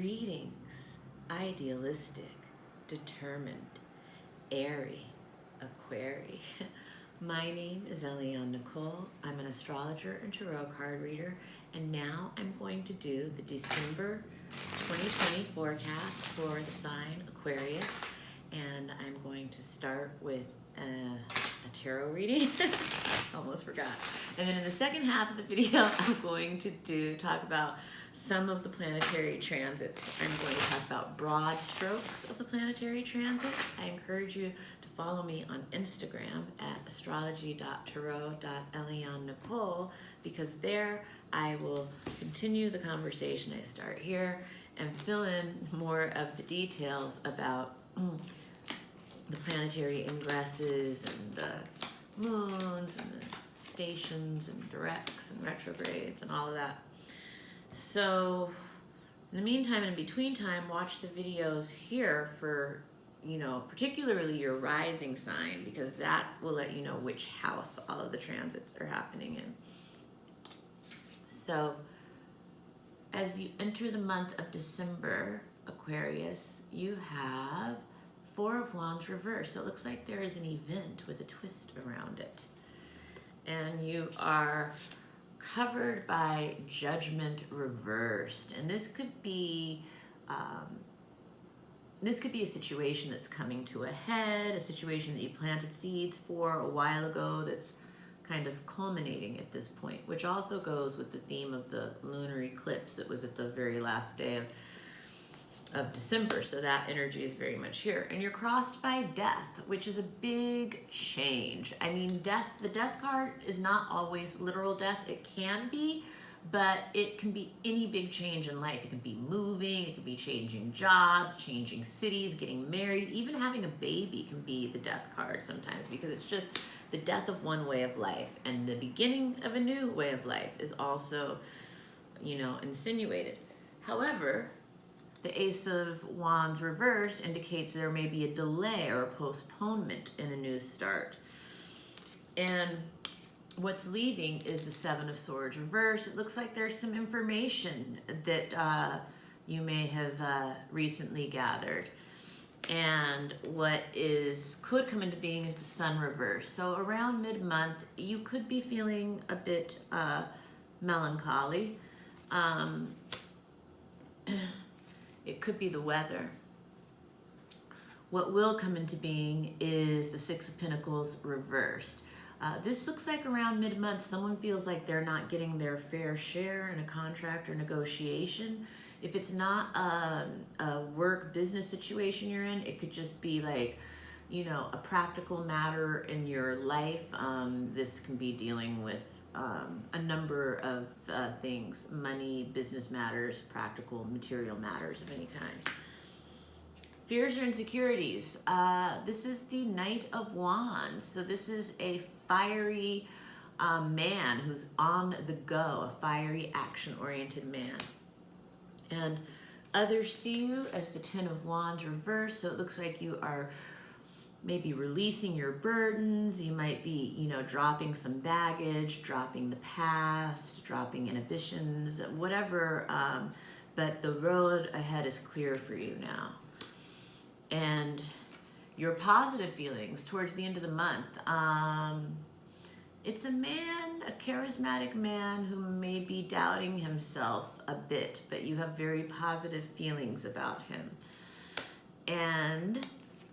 Greetings, idealistic, determined, airy, Aquarius. My name is Eliane Nicole. I'm an astrologer and tarot card reader, and now I'm going to do the December 2020 forecast for the sign Aquarius, and I'm going to start with a tarot reading. Almost forgot. And then in the second half of the video, I'm going to talk about some of the planetary transits. I'm going to talk about broad strokes of the planetary transits. I encourage you to follow me on Instagram at astrology.tarot.Eliane Nicole, because there I will continue the conversation I start here and fill in more of the details about the planetary ingresses and the moons and the stations and directs and retrogrades and all of that. So in the meantime and in between time, watch the videos here for, particularly your rising sign, because that will let you know which house all of the transits are happening in. So as you enter the month of December, Aquarius, you have Four of Wands reversed. So it looks like there is an event with a twist around it. And you are covered by Judgment reversed. And this could be a situation that's coming to a head, a situation that you planted seeds for a while ago that's kind of culminating at this point, which also goes with the theme of the lunar eclipse that was at the very last day of December. So that energy is very much here. And you're crossed by death, which is a big change. I mean, the death card is not always literal death. It can be, but it can be any big change in life. It can be moving, it can be changing jobs, changing cities, getting married, even having a baby can be the death card sometimes, because it's just the death of one way of life, and the beginning of a new way of life is also, insinuated. However, the Ace of Wands reversed indicates there may be a delay or a postponement in a new start. And what's leaving is the Seven of Swords reversed. It looks like there's some information that you may have recently gathered. And what could come into being is the Sun reversed. So around mid-month, you could be feeling a bit melancholy. It could be the weather. What will come into being is the Six of Pentacles reversed. This looks like around mid-month, someone feels like they're not getting their fair share in a contract or negotiation. If it's not a work business situation you're in, it could just be like, a practical matter in your life. This can be dealing with a number of things: money, business matters, practical, material matters of any kind. Fears or insecurities. This is the Knight of Wands. So this is a fiery man who's on the go, a fiery, action-oriented man. And others see you as the Ten of Wands reversed. So it looks like you are maybe releasing your burdens. You might be, dropping some baggage, dropping the past, dropping inhibitions, whatever. But the road ahead is clear for you now. And your positive feelings towards the end of the month. It's a man, a charismatic man who may be doubting himself a bit, but you have very positive feelings about him. And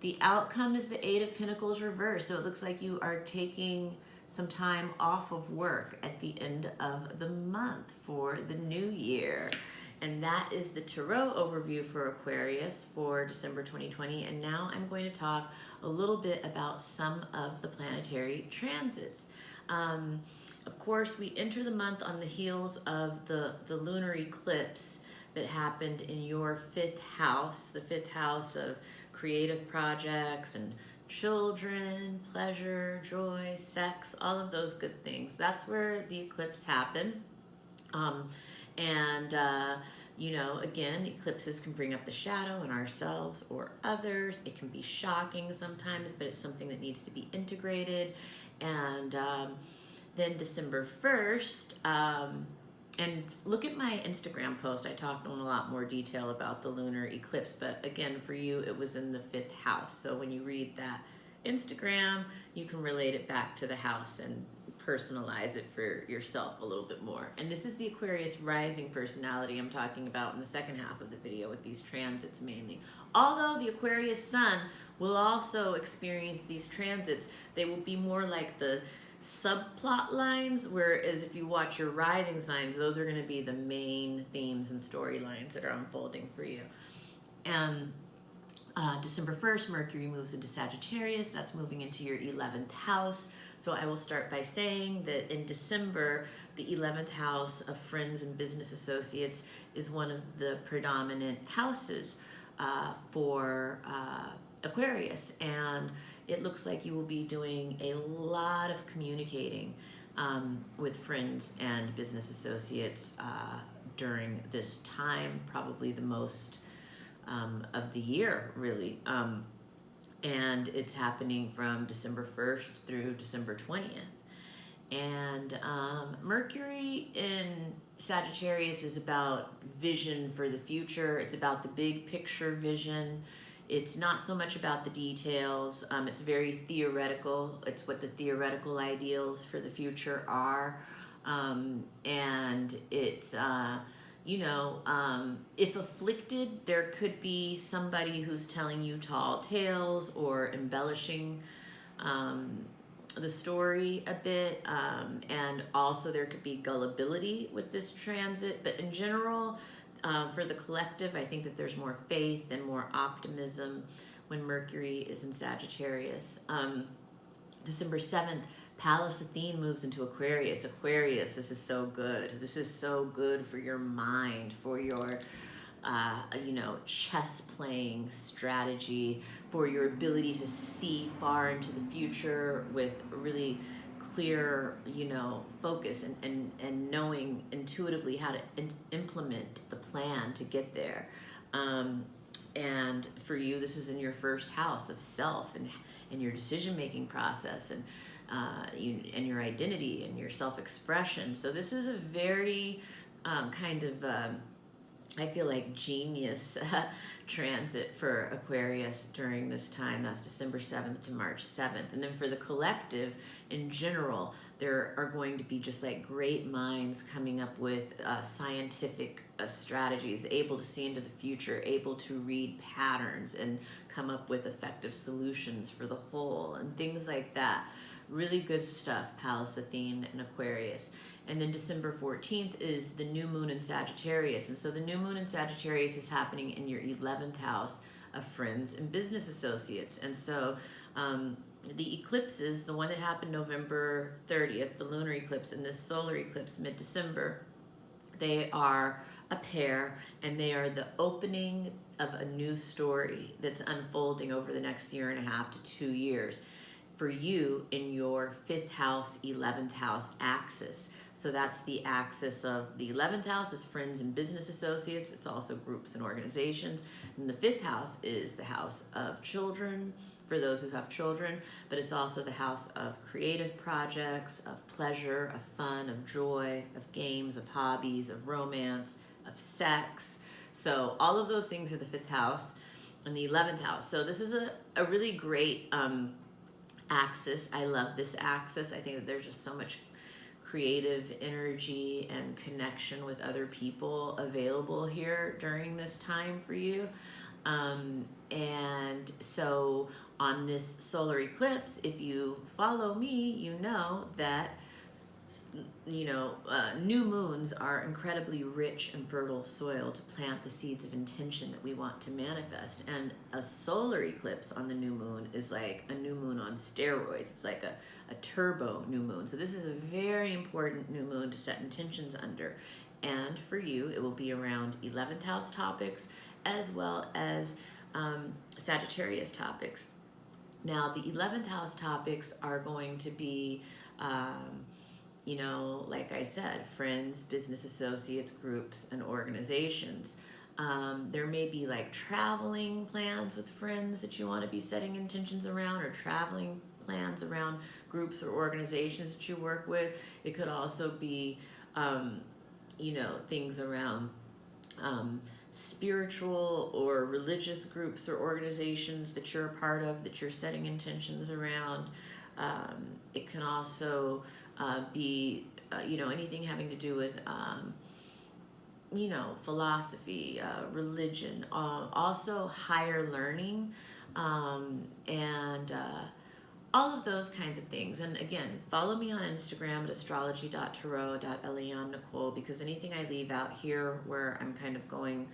the outcome is the Eight of Pentacles reversed. So it looks like you are taking some time off of work at the end of the month for the new year. And that is the tarot overview for Aquarius for December 2020. And now I'm going to talk a little bit about some of the planetary transits. Of course, we enter the month on the heels of the lunar eclipse that happened in your fifth house, the fifth house of creative projects and children, pleasure, joy, sex, all of those good things. That's where the eclipse happened. Again, eclipses can bring up the shadow in ourselves or others. It can be shocking sometimes, but it's something that needs to be integrated. And then December 1st, And look at my Instagram post. I talked in a lot more detail about the lunar eclipse, but again, for you, it was in the 5th house. So when you read that Instagram, you can relate it back to the house and personalize it for yourself a little bit more. And this is the Aquarius rising personality I'm talking about in the second half of the video with these transits mainly. Although the Aquarius sun will also experience these transits, they will be more like the subplot lines, whereas if you watch your rising signs, those are going to be the main themes and storylines that are unfolding for you. And December 1st, Mercury moves into Sagittarius. That's moving into your 11th house. So I will start by saying that in December, the 11th house of friends and business associates is one of the predominant houses for Aquarius. And it looks like you will be doing a lot of communicating with friends and business associates during this time, probably the most of the year, really. And it's happening from December 1st through December 20th. And Mercury in Sagittarius is about vision for the future. It's about the big picture vision. It's not so much about the details. It's very theoretical. It's what the theoretical ideals for the future are. And it's, if afflicted, there could be somebody who's telling you tall tales or embellishing the story a bit. And also there could be gullibility with this transit. But in general, for the collective, I think that there's more faith and more optimism when Mercury is in Sagittarius. December 7th, Pallas Athene moves into Aquarius. Aquarius, this is so good. This is so good for your mind, for your, chess playing strategy, for your ability to see far into the future with really clear, focus and knowing intuitively how to implement the plan to get there. And for you, this is in your 1st house of self and your decision-making process and your identity and your self-expression. So this is a very I feel like genius transit for Aquarius during this time. That's December 7th to March 7th. And then for the collective in general, there are going to be just like great minds coming up with scientific strategies, able to see into the future, able to read patterns and come up with effective solutions for the whole and things like that. Really good stuff, Pallas Athene and Aquarius. And then December 14th is the new moon in Sagittarius. And so the new moon in Sagittarius is happening in your 11th house of friends and business associates. And so the eclipses, the one that happened November 30th, the lunar eclipse, and this solar eclipse mid-December, they are a pair, and they are the opening of a new story that's unfolding over the next 1.5 to 2 years for you in your 5th house, 11th house axis. So that's the axis of the 11th house is friends and business associates. It's also groups and organizations. And the 5th house is the house of children, for those who have children, but it's also the house of creative projects, of pleasure, of fun, of joy, of games, of hobbies, of romance, of sex. So all of those things are the 5th house and the 11th house. So this is a really great axis. I love this axis. I think that there's just so much creative energy and connection with other people available here during this time for you. And so on this solar eclipse, if you follow me, you know that new moons are incredibly rich and fertile soil to plant the seeds of intention that we want to manifest. And a solar eclipse on the new moon is like a new moon on steroids. It's like a turbo new moon. So this is a very important new moon to set intentions under. And for you, it will be around 11th house topics as well as Sagittarius topics. Now, the 11th house topics are going to be like I said, friends, business associates, groups, and organizations. There may be like traveling plans with friends that you want to be setting intentions around, or traveling plans around groups or organizations that you work with. It could also be you know, things around spiritual or religious groups or organizations that you're a part of, that you're setting intentions around. It can also be, you know, anything having to do with, you know, philosophy, religion, also higher learning, and all of those kinds of things. And again, follow me on Instagram at astrology.tarot.Eliane Nicole, because anything I leave out here where I'm kind of going,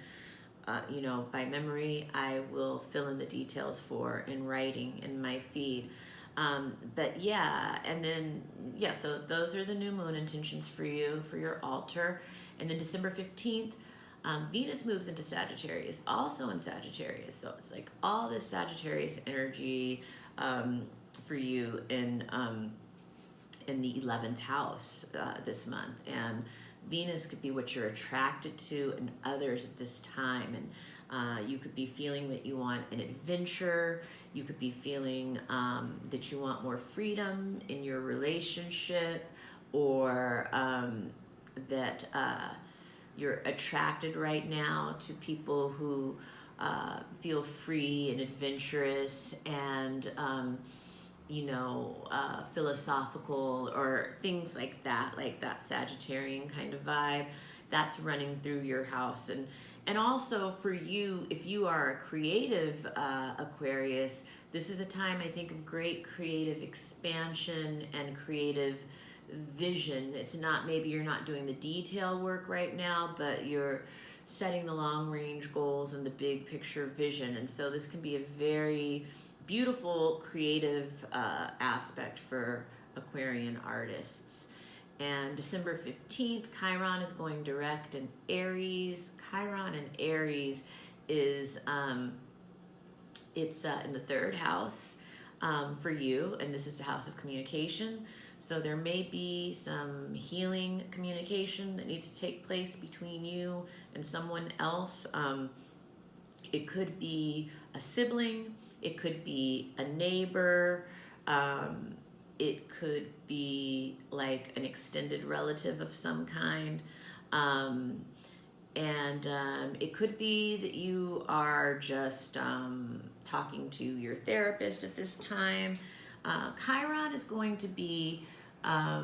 you know, by memory, I will fill in the details for in writing in my feed. But yeah, and then, yeah, so those are the new moon intentions for you, for your altar. And then December 15th, Venus moves into Sagittarius, also in Sagittarius. So it's like all this Sagittarius energy, for you in the 11th house this month. And Venus could be what you're attracted to in others at this time. And you could be feeling that you want an adventure. You could be feeling that you want more freedom in your relationship, or that you're attracted right now to people who feel free and adventurous and you know, philosophical, or things like that Sagittarian kind of vibe that's running through your house. And also for you, if you are a creative Aquarius, this is a time, I think, of great creative expansion and creative vision. It's not, maybe you're not doing the detail work right now, but you're setting the long range goals and the big picture vision. And so this can be a very beautiful creative aspect for Aquarian artists. And December 15th, Chiron is going direct in Aries. Chiron in Aries is it's in the third house for you, and this is the house of communication. So there may be some healing communication that needs to take place between you and someone else. It could be a sibling, it could be a neighbor, it could be like an extended relative of some kind. And it could be that you are just talking to your therapist at this time. Chiron is going to be a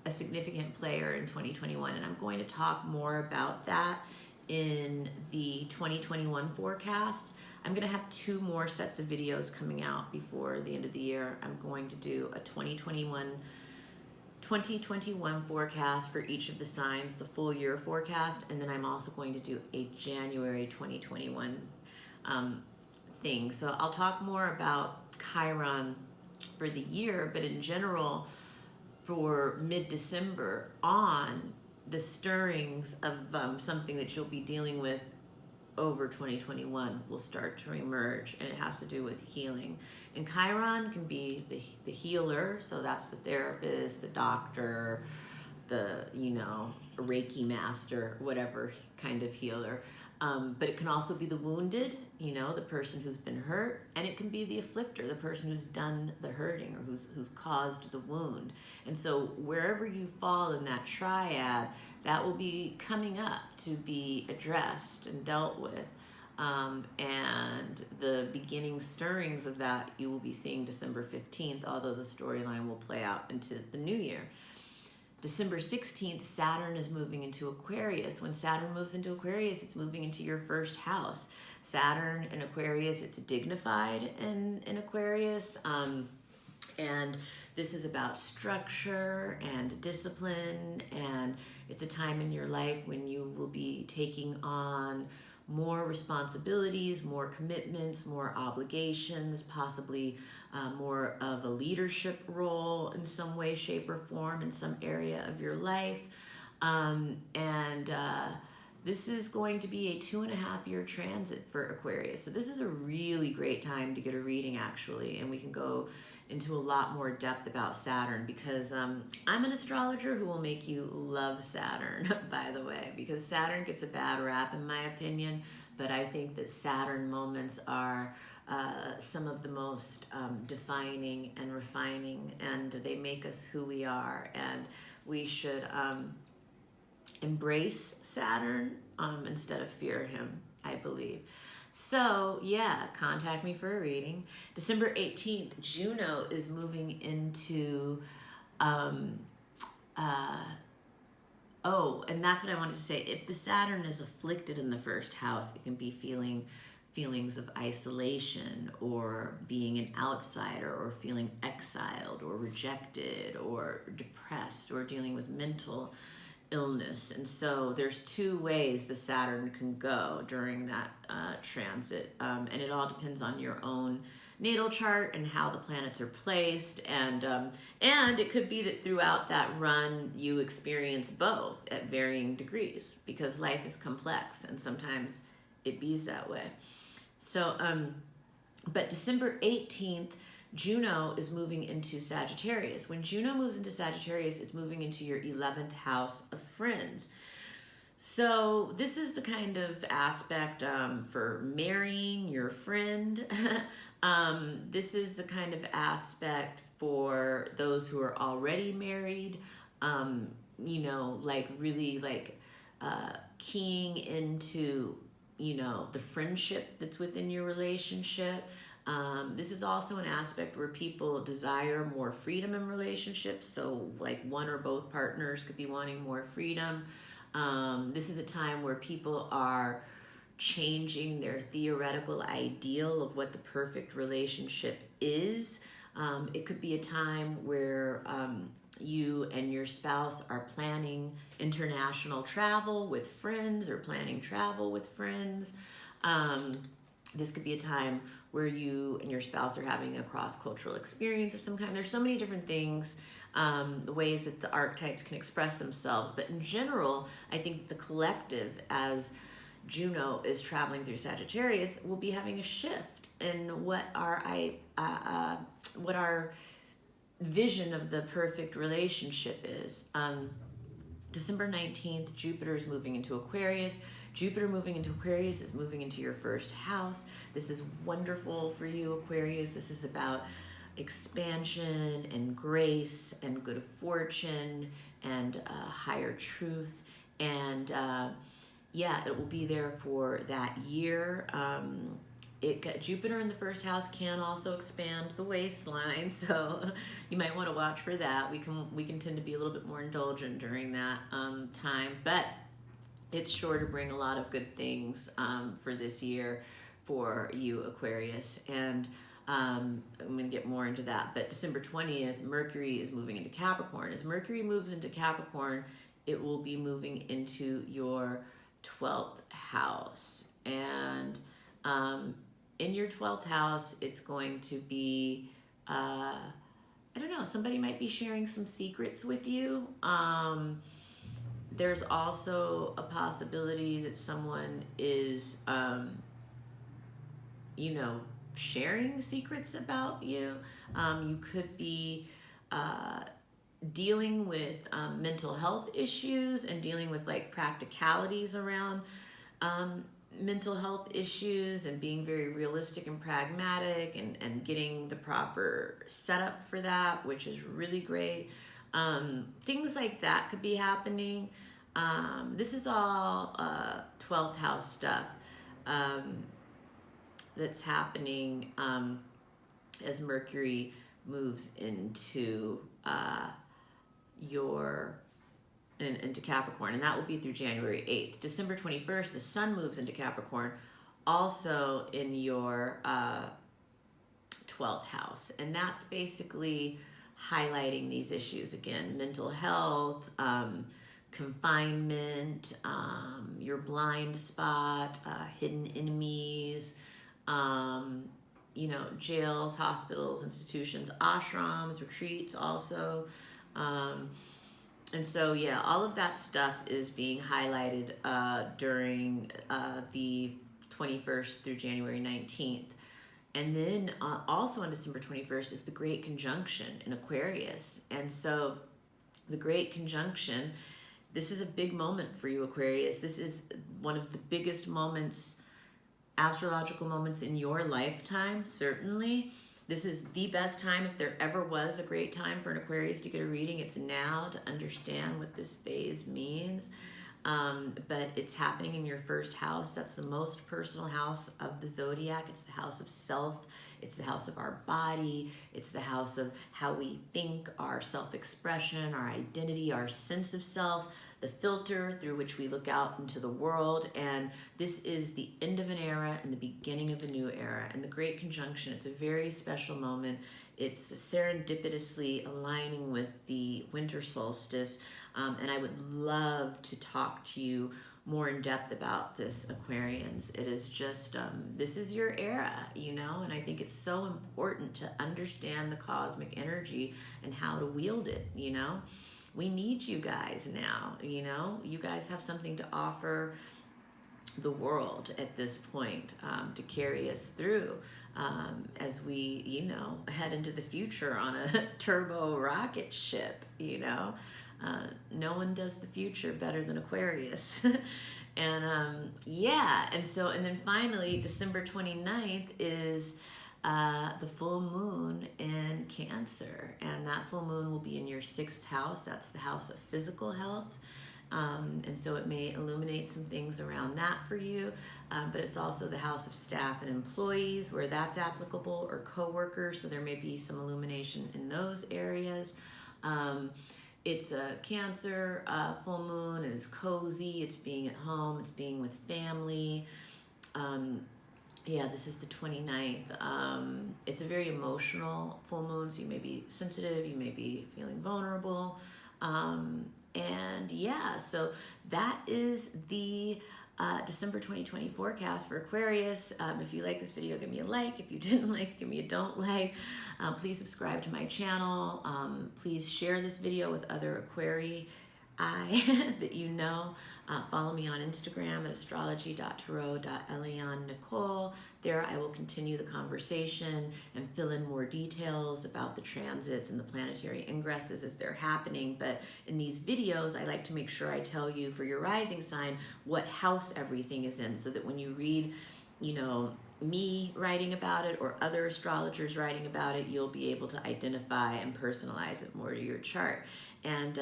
significant player in 2021, and I'm going to talk more about that in the 2021 forecasts. I'm going to have 2 more sets of videos coming out before the end of the year. I'm going to do a 2021 forecast for each of the signs, the full year forecast, and then I'm also going to do a January 2021 thing. So I'll talk more about Chiron for the year, but in general, for mid-December on, the stirrings of something that you'll be dealing with over 2021 will start to emerge, and it has to do with healing. And Chiron can be the healer, so that's the therapist, the doctor, the, you know, Reiki master, whatever kind of healer. But it can also be the wounded, you know, the person who's been hurt, and it can be the afflictor, the person who's done the hurting or who's caused the wound. And so wherever you fall in that triad, that will be coming up to be addressed and dealt with. And the beginning stirrings of that you will be seeing December 15th, although the storyline will play out into the new year. December 16th, Saturn is moving into Aquarius. When Saturn moves into Aquarius, it's moving into your first house. Saturn in Aquarius, it's dignified in Aquarius. And this is about structure and discipline, and it's a time in your life when you will be taking on more responsibilities, more commitments, more obligations, possibly more of a leadership role in some way, shape, or form in some area of your life. This is going to be a 2.5-year transit for Aquarius. So this is a really great time to get a reading, actually, and we can go into a lot more depth about Saturn, because I'm an astrologer who will make you love Saturn, by the way, because Saturn gets a bad rap in my opinion, but I think that Saturn moments are some of the most defining and refining, and they make us who we are, and we should embrace Saturn instead of fear him, I believe. So yeah, contact me for a reading. December 18th, Juno is moving into, oh, and that's what I wanted to say. If the Saturn is afflicted in the first house, it can be feelings of isolation or being an outsider or feeling exiled or rejected or depressed or dealing with mental illness. And so there's two ways the Saturn can go during that transit, and it all depends on your own natal chart and how the planets are placed, and it could be that throughout that run you experience both at varying degrees, because life is complex and sometimes it bees that way. So but December 18th, Juno is moving into Sagittarius. When Juno moves into Sagittarius, it's moving into your 11th house of friends. So this is the kind of aspect for marrying your friend. This is the kind of aspect for those who are already married, you know, like really like keying into, you know, the friendship that's within your relationship. This is also an aspect where people desire more freedom in relationships. So like one or both partners could be wanting more freedom. This is a time where people are changing their theoretical ideal of what the perfect relationship is. It could be a time where you and your spouse are planning international travel with friends or planning travel with friends. This could be a time where you and your spouse are having a cross-cultural experience of some kind. There's so many different things, the ways that the archetypes can express themselves. But in general, I think the collective, as Juno is traveling through Sagittarius, will be having a shift in what our vision of the perfect relationship is. December 19th, Jupiter is moving into Aquarius. Jupiter moving into Aquarius is moving into your first house. This is wonderful for you, Aquarius. This is about expansion and grace and good fortune and higher truth. And yeah, it will be there for that year. Jupiter in the first house can also expand the waistline, so you might want to watch for that. We can tend to be a little bit more indulgent during that time, but it's sure to bring a lot of good things for this year for you, Aquarius. And I'm going to get more into that. But December 20th, Mercury is moving into Capricorn. As Mercury moves into Capricorn, it will be moving into your 12th house. And in your 12th house, it's going to be, I don't know, somebody might be sharing some secrets with you. There's also a possibility that someone is, you know, sharing secrets about you. You could be dealing with mental health issues and dealing with like practicalities around mental health issues and being very realistic and pragmatic and getting the proper setup for that, which is really great. Things like that could be happening. This is all 12th house stuff that's happening as Mercury moves into into Capricorn, and that will be through January 8th. December 21st, the Sun moves into Capricorn, also in your 12th house, and that's basically highlighting these issues again: mental health, confinement, your blind spot, hidden enemies, you know, jails, hospitals, institutions, ashrams, retreats also. And so, yeah, all of that stuff is being highlighted during the 21st through January 19th. And then also on December 21st is the Great Conjunction in Aquarius. And so the Great Conjunction, this is a big moment for you, Aquarius. This is one of the biggest moments, astrological moments in your lifetime, certainly. This is the best time, if there ever was a great time for an Aquarius to get a reading. It's now, to understand what this phase means. but it's happening in your first house. That's the most personal house of the zodiac. It's the house of self. It's the house of our body. It's the house of how we think, our self-expression, our identity, our sense of self, the filter through which we look out into the world. And this is the end of an era and the beginning of a new era. And the Great Conjunction, it's a very special moment. It's serendipitously aligning with the winter solstice. And I would love to talk to you more in depth about this, Aquarians. It is just, this is your era, you know, and I think it's so important to understand the cosmic energy and how to wield it, you know. We need you guys now, you know. You guys have something to offer the world at this point, to carry us through as we, you know, head into the future on a turbo rocket ship, you know. No one does the future better than Aquarius. And yeah, and then finally, December 29th is the full moon in Cancer, and that full moon will be in your 6th house. That's the house of physical health. And so it may illuminate some things around that for you, but it's also the house of staff and employees where that's applicable, or co-workers, so there may be some illumination in those areas. It's a Cancer full moon. It is cozy. It's being at home. It's being with family. Yeah, this is the 29th. It's a very emotional full moon, so you may be sensitive. You may be feeling vulnerable. And yeah, so that is the December 2020 forecast for Aquarius. If you like this video, give me a like. If you didn't like, give me a don't like. Please subscribe to my channel. Please share this video with other Aquarii that you know. Follow me on Instagram at astrology.tarot.Eliane Nicole. There I will continue the conversation and fill in more details about the transits and the planetary ingresses as they're happening. But in these videos, I like to make sure I tell you for your rising sign what house everything is in, so that when you read, you know, me writing about it or other astrologers writing about it, you'll be able to identify and personalize it more to your chart. And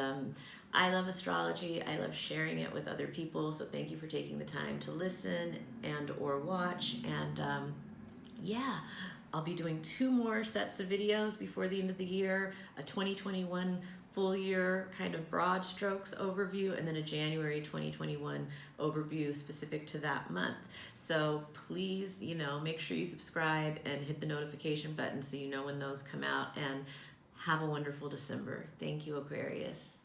I love astrology. I love sharing it with other people. So thank you for taking the time to listen and or watch. And yeah, I'll be doing 2 more sets of videos before the end of the year, a 2021 full year kind of broad strokes overview, and then a January 2021 overview specific to that month. So please, you know, make sure you subscribe and hit the notification button so you know when those come out, and have a wonderful December. Thank you, Aquarius.